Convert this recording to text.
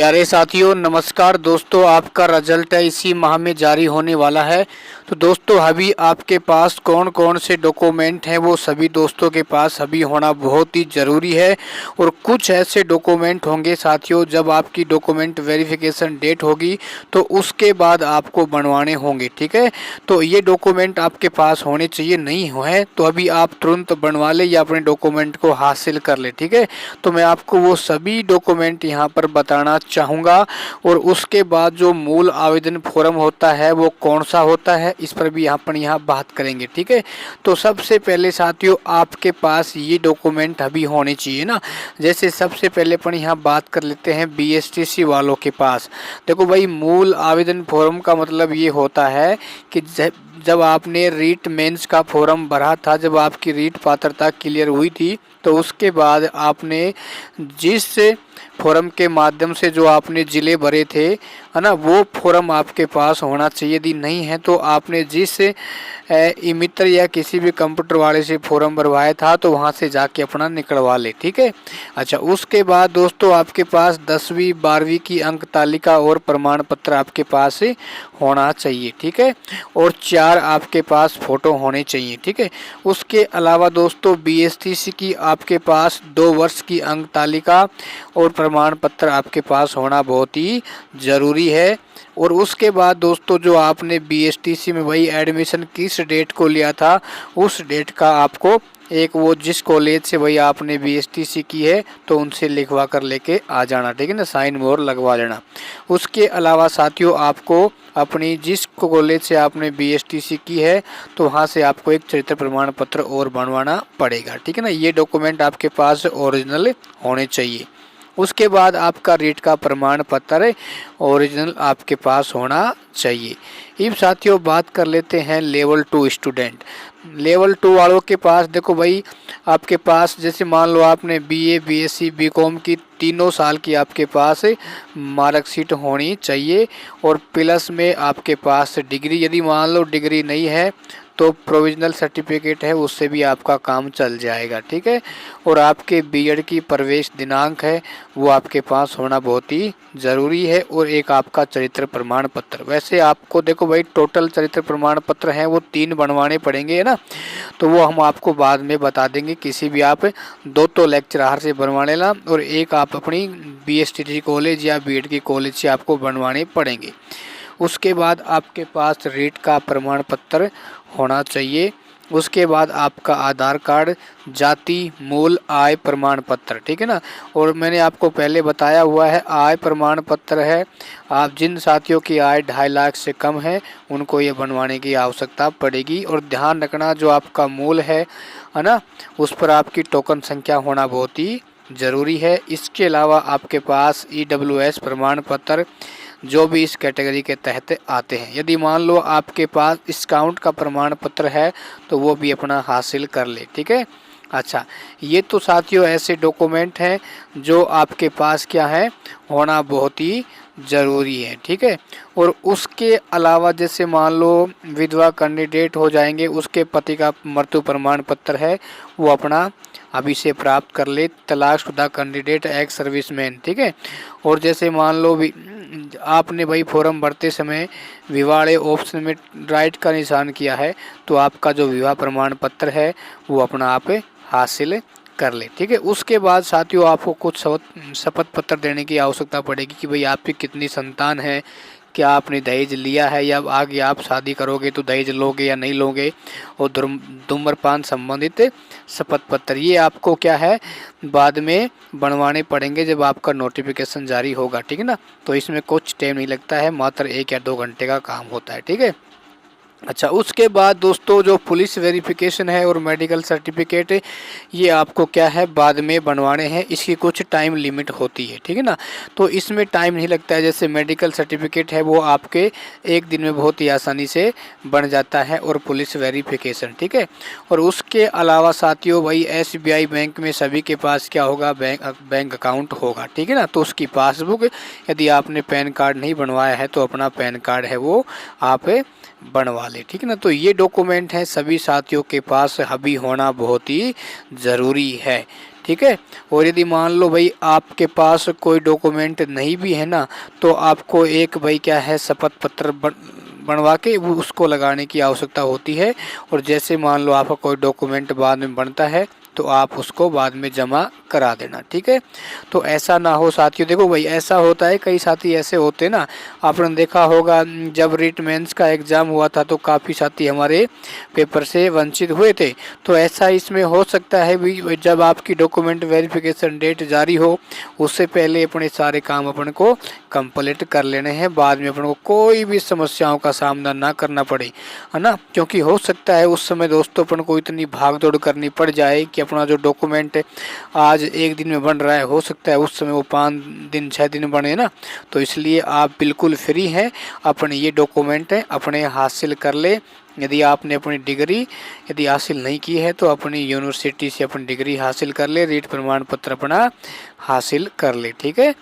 प्यारे साथियों नमस्कार दोस्तों, आपका रिजल्ट है इसी माह में जारी होने वाला है। तो दोस्तों अभी आपके पास कौन कौन से डॉक्यूमेंट हैं वो सभी दोस्तों के पास अभी होना बहुत ही ज़रूरी है। और कुछ ऐसे डॉक्यूमेंट होंगे साथियों, जब आपकी डॉक्यूमेंट वेरिफिकेशन डेट होगी तो उसके बाद आपको बनवाने होंगे। ठीक है, तो ये डॉक्यूमेंट आपके पास होने चाहिए, नहीं है तो अभी आप तुरंत बनवा ले या अपने डॉक्यूमेंट को हासिल कर ले। ठीक है, तो मैं आपको वो सभी डॉक्यूमेंट यहाँ पर बताना चाहूँगा। और उसके बाद जो मूल आवेदन फॉर्म होता है वो कौन सा होता है, इस पर भी यहाँ बात करेंगे। ठीक है, तो सबसे पहले साथियों आपके पास ये डॉक्यूमेंट अभी होने चाहिए ना। जैसे सबसे पहले अपन यहाँ बात कर लेते हैं बीएसटीसी वालों के पास। देखो भाई, मूल आवेदन फॉर्म का मतलब ये होता है कि जब आपने रीट मेंस का फॉर्म भरा था, जब आपकी रीट पात्रता क्लियर हुई थी, तो उसके बाद आपने जिस फॉर्म के माध्यम से जो आपने ज़िले भरे थे, है ना, वो फॉर्म आपके पास होना चाहिए। यदि नहीं है तो आपने जिस ई मित्र या किसी भी कंप्यूटर वाले से फॉर्म भरवाया था तो वहाँ से जाके अपना निकलवा ले। ठीक है, अच्छा, उसके बाद दोस्तों आपके पास 10वीं 12वीं की अंक तालिका और प्रमाण पत्र आपके पास होना चाहिए। ठीक है, और 4 आपके पास फ़ोटो होने चाहिए। ठीक है, उसके अलावा दोस्तों बीएसटीसी की आपके पास 2 वर्ष की अंक तालिका और प्रमाण पत्र आपके पास होना बहुत ही ज़रूरी है। और उसके बाद दोस्तों जो आपने बीएसटीसी में वही एडमिशन किस डेट को लिया था, उस डेट का आपको एक वो जिस कॉलेज से वही आपने बीएसटीसी की है तो उनसे लिखवा कर लेके आ जाना। ठीक है ना, साइन मोहर लगवा लेना। उसके अलावा साथियों आपको अपनी जिस कॉलेज से आपने बीएसटीसी की है तो वहाँ से आपको एक चरित्र प्रमाण पत्र और बनवाना पड़ेगा। ठीक है ना, ये डॉक्यूमेंट आपके पास ओरिजिनल होने चाहिए। उसके बाद आपका रीट का प्रमाण पत्र ओरिजिनल आपके पास होना चाहिए। अब साथियों बात कर लेते हैं लेवल 2 स्टूडेंट। लेवल 2 वालों के पास देखो भाई, आपके पास जैसे मान लो आपने बीए बीएससी बीकॉम की तीनों साल की आपके पास मार्कशीट होनी चाहिए। और प्लस में आपके पास डिग्री, यदि मान लो डिग्री नहीं है तो प्रोविजनल सर्टिफिकेट है, उससे भी आपका काम चल जाएगा। ठीक है, और आपके बीएड की प्रवेश दिनांक है वो आपके पास होना बहुत ही ज़रूरी है। और एक आपका चरित्र प्रमाण पत्र, वैसे आपको देखो भाई टोटल चरित्र प्रमाण पत्र हैं वो 3 बनवाने पड़ेंगे, है ना, तो वो हम आपको बाद में बता देंगे। किसी भी आप 2 तो लेक्चरार से बनवा लेना और एक आप अपनी बीएसटीसी कॉलेज या बीएड की कॉलेज से आपको बनवाने पड़ेंगे। उसके बाद आपके पास रीट का प्रमाण पत्र होना चाहिए। उसके बाद आपका आधार कार्ड, जाति, मूल, आय प्रमाण पत्र। ठीक है ना, और मैंने आपको पहले बताया हुआ है आय प्रमाण पत्र है, आप जिन साथियों की आय 2.5 लाख से कम है उनको ये बनवाने की आवश्यकता पड़ेगी। और ध्यान रखना जो आपका मूल है ना, उस पर आपकी टोकन संख्या होना बहुत ही ज़रूरी है। इसके अलावा आपके पास ईडब्ल्यूएस प्रमाण पत्र जो भी इस कैटेगरी के तहत आते हैं, यदि मान लो आपके पास स्काउट का प्रमाण पत्र है तो वो भी अपना हासिल कर ले। ठीक है, अच्छा, ये तो साथियों ऐसे डॉक्यूमेंट हैं जो आपके पास क्या है होना बहुत ही ज़रूरी है। ठीक है, और उसके अलावा जैसे मान लो विधवा कैंडिडेट हो जाएंगे, उसके पति का मृत्यु प्रमाण पत्र है वो अपना अभी से प्राप्त कर ले। तलाकशुदा कैंडिडेट, एक्स सर्विसमैन। ठीक है, और जैसे मान लो भी आपने भाई फॉर्म भरते समय विवाह ऑप्शन में राइट का निशान किया है तो आपका जो विवाह प्रमाण पत्र है वो अपना आप हासिल कर ले। ठीक है, उसके बाद साथियों आपको कुछ शपथ पत्र देने की आवश्यकता पड़ेगी कि भाई आपकी कितनी संतान है, क्या आपने दहेज लिया है या आगे आप शादी करोगे तो दहेज लोगे या नहीं लोगे, और धूम्रपान संबंधित शपथ पत्र ये आपको क्या है बाद में बनवाने पड़ेंगे जब आपका नोटिफिकेशन जारी होगा। ठीक है ना, तो इसमें कुछ टाइम नहीं लगता है, मात्र 1 या 2 घंटे का काम होता है। ठीक है, अच्छा, उसके बाद दोस्तों जो पुलिस वेरिफिकेशन है और मेडिकल सर्टिफिकेट ये आपको क्या है बाद में बनवाने हैं, इसकी कुछ टाइम लिमिट होती है। ठीक है ना, तो इसमें टाइम नहीं लगता है। जैसे मेडिकल सर्टिफिकेट है वो आपके 1 दिन में बहुत ही आसानी से बन जाता है, और पुलिस वेरिफिकेशन। ठीक है, और उसके अलावा साथियों भाई एसबीआई बैंक में सभी के पास क्या होगा, बैंक अकाउंट होगा। ठीक है ना, तो उसकी पासबुक, यदि आपने पैन कार्ड नहीं बनवाया है तो अपना पैन कार्ड है वो आप बनवा ले। ठीक है ना, तो ये डॉक्यूमेंट हैं सभी साथियों के पास अभी होना बहुत ही ज़रूरी है। ठीक है। और यदि मान लो भाई आपके पास कोई डॉक्यूमेंट नहीं भी है ना, तो आपको एक भाई क्या है शपथ पत्र बनवा के वो उसको लगाने की आवश्यकता होती है। और जैसे मान लो आपका कोई डॉक्यूमेंट बाद में बनता है तो आप उसको बाद में जमा करा देना, ठीक है। तो ऐसा ना हो साथियों, देखो भाई ऐसा होता है, कई साथी ऐसे होते ना, आपने देखा होगा जब रिट मेंस का एग्ज़ाम हुआ था तो काफ़ी साथी हमारे पेपर से वंचित हुए थे। तो ऐसा इसमें हो सकता है भी, जब आपकी डॉक्यूमेंट वेरिफिकेशन डेट जारी हो उससे पहले अपने सारे काम अपन को कंप्लीट कर लेने हैं, बाद में अपन को कोई भी समस्याओं का सामना ना करना पड़े, है ना। क्योंकि हो सकता है उस समय दोस्तों अपन को इतनी भाग दौड़ करनी पड़ जाए कि अपना जो डॉक्यूमेंट आज एक दिन में बन रहा है, हो सकता है उस समय वो 5 दिन 6 दिन बने ना। तो इसलिए आप बिल्कुल फ्री हैं, अपने ये डॉक्यूमेंट अपने हासिल कर ले। यदि आपने अपनी डिग्री यदि हासिल नहीं की है तो अपनी यूनिवर्सिटी से अपनी डिग्री हासिल कर ले, रीट प्रमाण पत्र अपना हासिल कर ले, ठीक है।